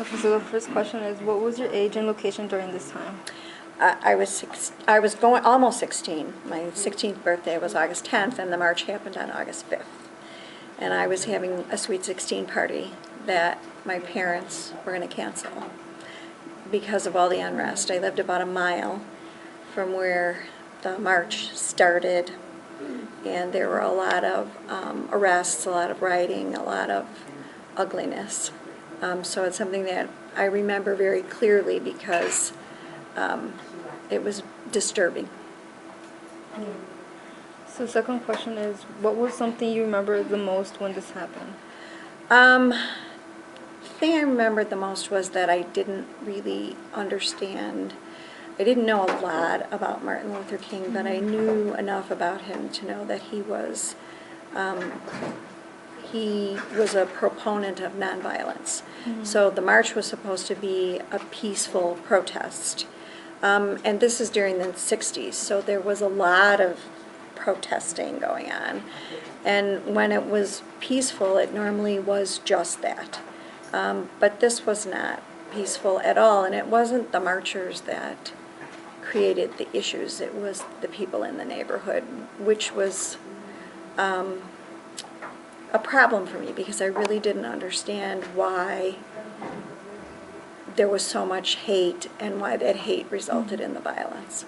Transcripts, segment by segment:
Okay, so the first question is, what was your age and location during this time? I was going almost 16. My 16th birthday was August 10th, and the march happened on August 5th. And I was having a Sweet 16 party that my parents were going to cancel because of all the unrest. I lived about a mile from where the march started, and there were a lot of arrests, a lot of rioting, a lot of ugliness. So it's something that I remember very clearly because it was disturbing. So the second question is, what was something you remember the most when this happened? The thing I remembered the most was that I didn't really understand. I didn't know a lot about Martin Luther King, but I knew enough about him to know that he was a proponent of nonviolence. So the march was supposed to be a peaceful protest. And this is during the 60s, so there was a lot of protesting going on. And when it was peaceful, it normally was just that. But this was not peaceful at all, and it wasn't the marchers that created the issues. It was the people in the neighborhood, which was a problem for me because I really didn't understand why there was so much hate and why that hate resulted in the violence.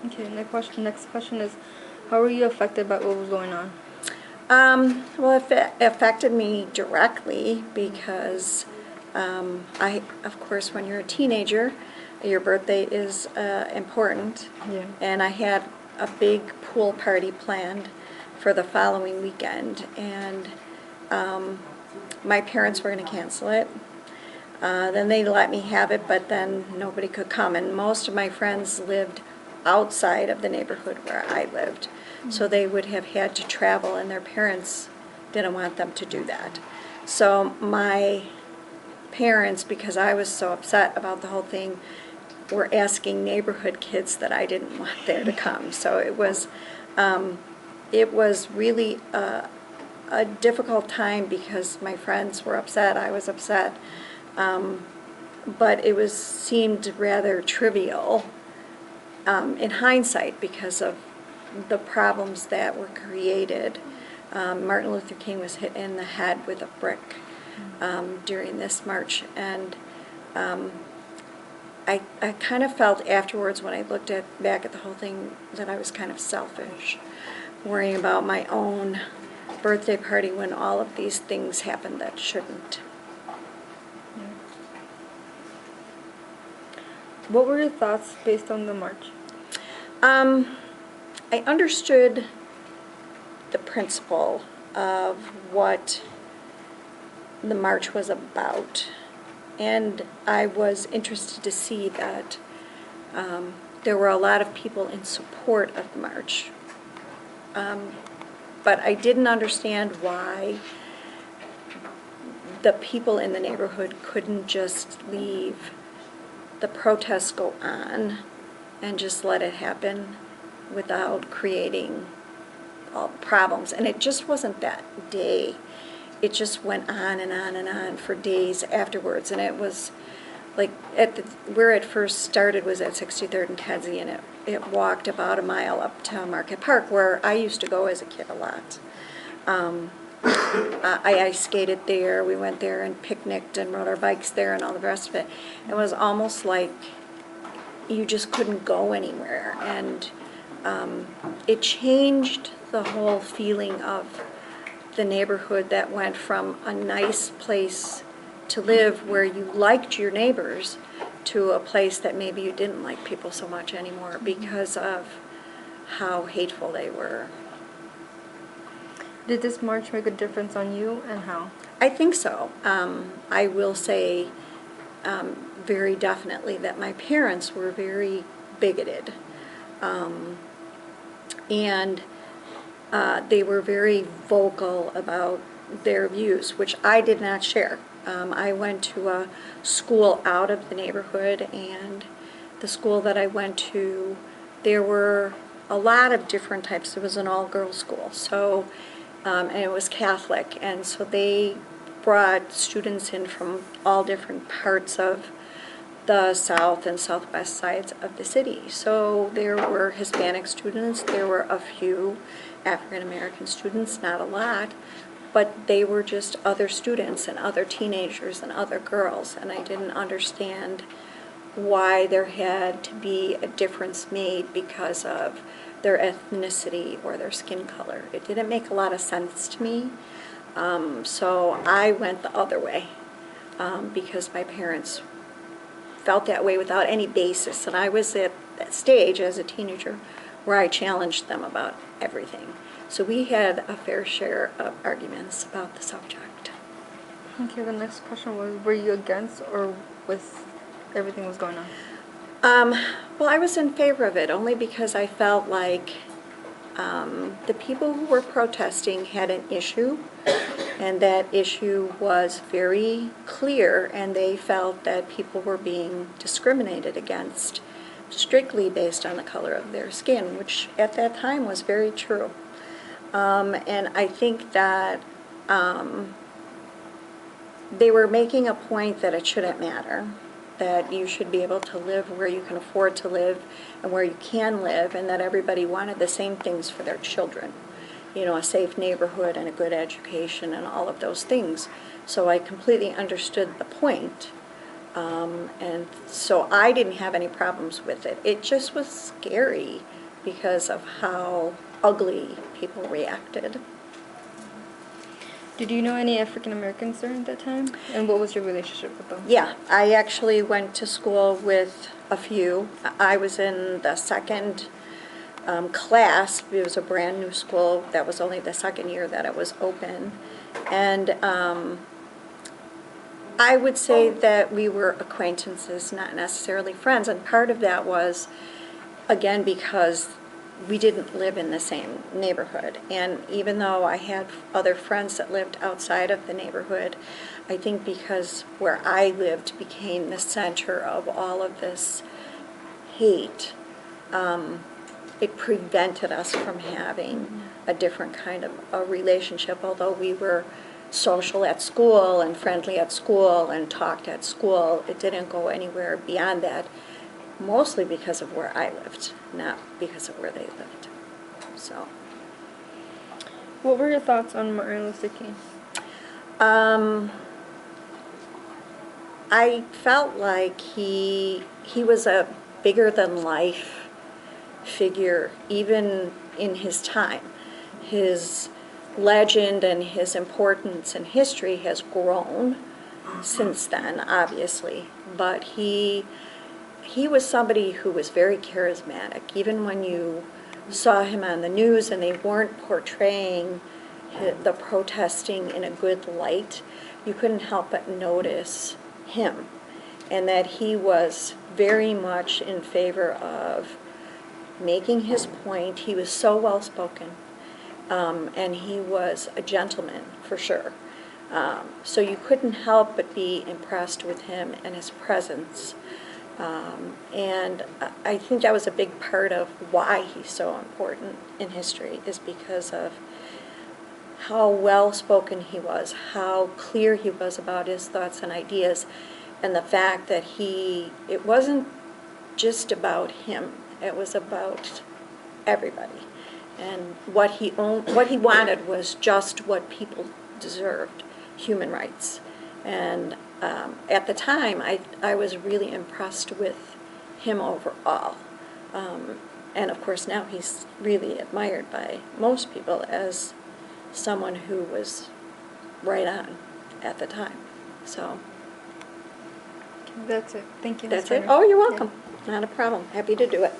Okay, next question is, how were you affected by what was going on? Well, it affected me directly because of course, when you're a teenager, your birthday is important. Yeah. And I had a big pool party planned for the following weekend, and my parents were going to cancel it. Then they let me have it, but then nobody could come. And most of my friends lived outside of the neighborhood where I lived. So they would have had to travel, and their parents didn't want them to do that. So my parents, because I was so upset about the whole thing, were asking neighborhood kids that I didn't want there to come. So it was really a difficult time because my friends were upset, I was upset. But it seemed rather trivial in hindsight because of the problems that were created. Martin Luther King was hit in the head with a brick during this march, and I kind of felt afterwards when I looked back at the whole thing that I was kind of selfish, worrying about my own birthday party when all of these things happened that shouldn't. What were your thoughts based on the march? I understood the principle of what the march was about, and I was interested to see that there were a lot of people in support of the march. But I didn't understand why the people in the neighborhood couldn't just leave the protests go on and just let it happen without creating all the problems. And it just wasn't that day. It just went on and on and on for days afterwards. And it was like where it first started was at 63rd and Kedzie, and it walked about a mile up to Marquette Park, where I used to go as a kid a lot. I ice skated there. We went there and picnicked and rode our bikes there and all the rest of it. It was almost like you just couldn't go anywhere, and it changed the whole feeling of the neighborhood that went from a nice place to live where you liked your neighbors to a place that maybe you didn't like people so much anymore because of how hateful they were. Did this march make a difference on you, and how? I think so. I will say very definitely that my parents were very bigoted. And they were very vocal about their views, which I did not share. I went to a school out of the neighborhood, and the school that I went to, there were a lot of different types. It was an all-girls school, so and it was Catholic, and so they brought students in from all different parts of the south and southwest sides of the city. So there were Hispanic students, there were a few African American students, not a lot, but they were just other students and other teenagers and other girls, and I didn't understand why there had to be a difference made because of their ethnicity or their skin color. It didn't make a lot of sense to me, so I went the other way because my parents felt that way without any basis, and I was at that stage as a teenager where I challenged them about everything. So we had a fair share of arguments about the subject. Okay, the next question was, were you against or with everything was going on? Well, I was in favor of it only because I felt like the people who were protesting had an issue, and that issue was very clear, and they felt that people were being discriminated against strictly based on the color of their skin, which at that time was very true. And I think that they were making a point that it shouldn't matter, that you should be able to live where you can afford to live and where you can live, and that everybody wanted the same things for their children. You know, a safe neighborhood and a good education and all of those things. So I completely understood the point. And so I didn't have any problems with it. It just was scary because of how ugly people reacted. Did you know any African Americans during that time? And what was your relationship with them? Yeah, I actually went to school with a few. I was in the second class. It was a brand new school. That was only the second year that it was open. And I would say that we were acquaintances, not necessarily friends. And part of that was, again, because we didn't live in the same neighborhood. And even though I had other friends that lived outside of the neighborhood, I think because where I lived became the center of all of this hate, it prevented us from having a different kind of a relationship. Although we were social at school and friendly at school and talked at school, it didn't go anywhere beyond that. Mostly because of where I lived, not because of where they lived. So. What were your thoughts on Martin Luther King? I felt like he was a bigger than life figure, even in his time. His legend and his importance in history has grown since then, obviously, but he was somebody who was very charismatic. Even when you saw him on the news and they weren't portraying the protesting in a good light, you couldn't help but notice him, and that he was very much in favor of making his point. He was so well-spoken, and he was a gentleman, for sure. So you couldn't help but be impressed with him and his presence. And I think that was a big part of why he's so important in history, is because of how well-spoken he was, how clear he was about his thoughts and ideas, and the fact that it wasn't just about him, it was about everybody. And what he wanted was just what people deserved, human rights. And at the time, I was really impressed with him overall. And of course now he's really admired by most people as someone who was right on at the time. So. That's it. Thank you. That's it? Oh, you're welcome. Not a problem. Happy to do it.